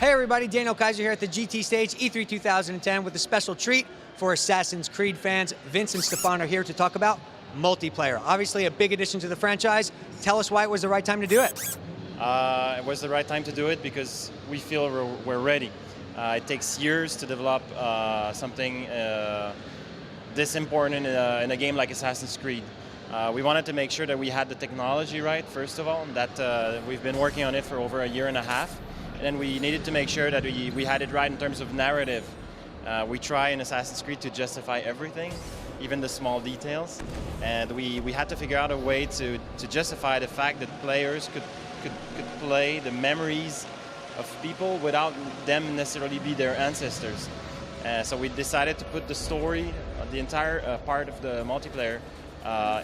Hey everybody, Daniel Kaiser here at the GT stage, E3 2010, with a special treat for Assassin's Creed fans. Vince and Stefan are here to talk about multiplayer. Obviously a big addition to the franchise. Tell us why it was the right time to do it. It was the right time to do it because we feel we're ready. It takes years to develop something this important in a game like Assassin's Creed. We wanted to make sure that we had the technology right, first of all, that we've been working on it for over a year and a half. And then we needed to make sure that we had it right in terms of narrative. We try in Assassin's Creed to justify everything, even the small details. And we had to figure out a way to justify the fact that players could play the memories of people without them necessarily be their ancestors. So we decided to put the story, the entire part of the multiplayer,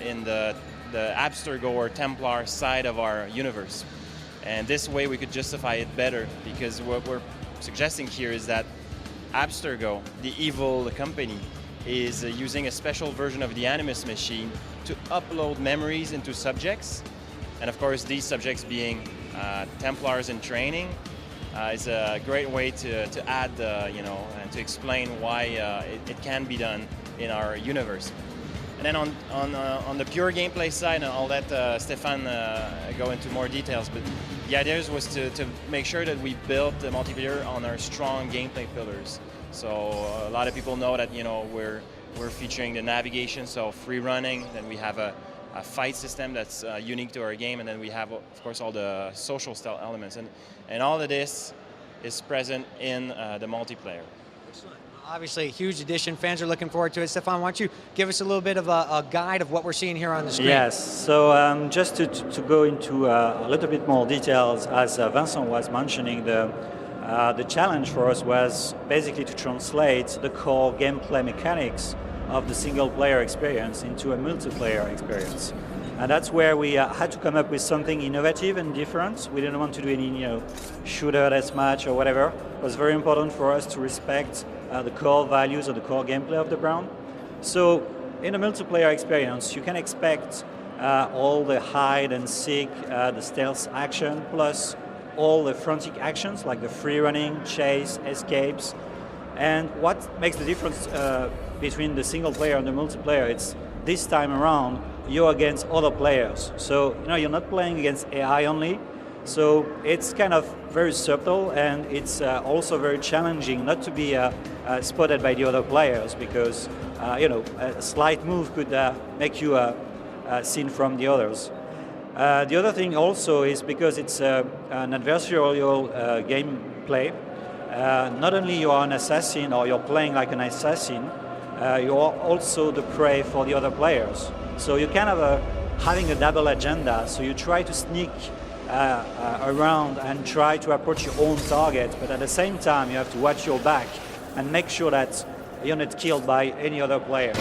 in the Abstergo or Templar side of our universe. And this way we could justify it better, because what we're suggesting here is that Abstergo, the evil company, is using a special version of the Animus machine to upload memories into subjects. And of course, these subjects being Templars in training is a great way to add, and to explain why it can be done in our universe. And then on the pure gameplay side, and I'll let Stefan go into more details, but the idea was to make sure that we built the multiplayer on our strong gameplay pillars. So a lot of people know that we're featuring the navigation, so free running. Then we have a fight system that's unique to our game, and then we have, of course, all the social style elements, and all of this is present in the multiplayer. Excellent. Obviously a huge addition. Fans are looking forward to it. Stefan, why don't you give us a little bit of a guide of what we're seeing here on the screen? Yes, so just to go into a little bit more details, as Vincent was mentioning, the challenge for us was basically to translate the core gameplay mechanics of the single player experience into a multiplayer experience. And that's where we had to come up with something innovative and different. We didn't want to do any shooter deathmatch or whatever. It was very important for us to respect the core values of the core gameplay of the brand. So in a multiplayer experience, you can expect all the hide and seek, the stealth action, plus all the frantic actions like the free running, chase, escapes. And what makes the difference between the single player and the multiplayer, it's this time around, you're against other players. So you're not playing against AI only. So it's kind of very subtle, and it's also very challenging not to be spotted by the other players, because a slight move could make you seen from the others. The other thing also is because it's an adversarial gameplay. Not only you are an assassin or you're playing like an assassin, you are also the prey for the other players. So you kind of having a double agenda. So you try to sneak around and try to approach your own target, but at the same time you have to watch your back and make sure that you're not killed by any other players.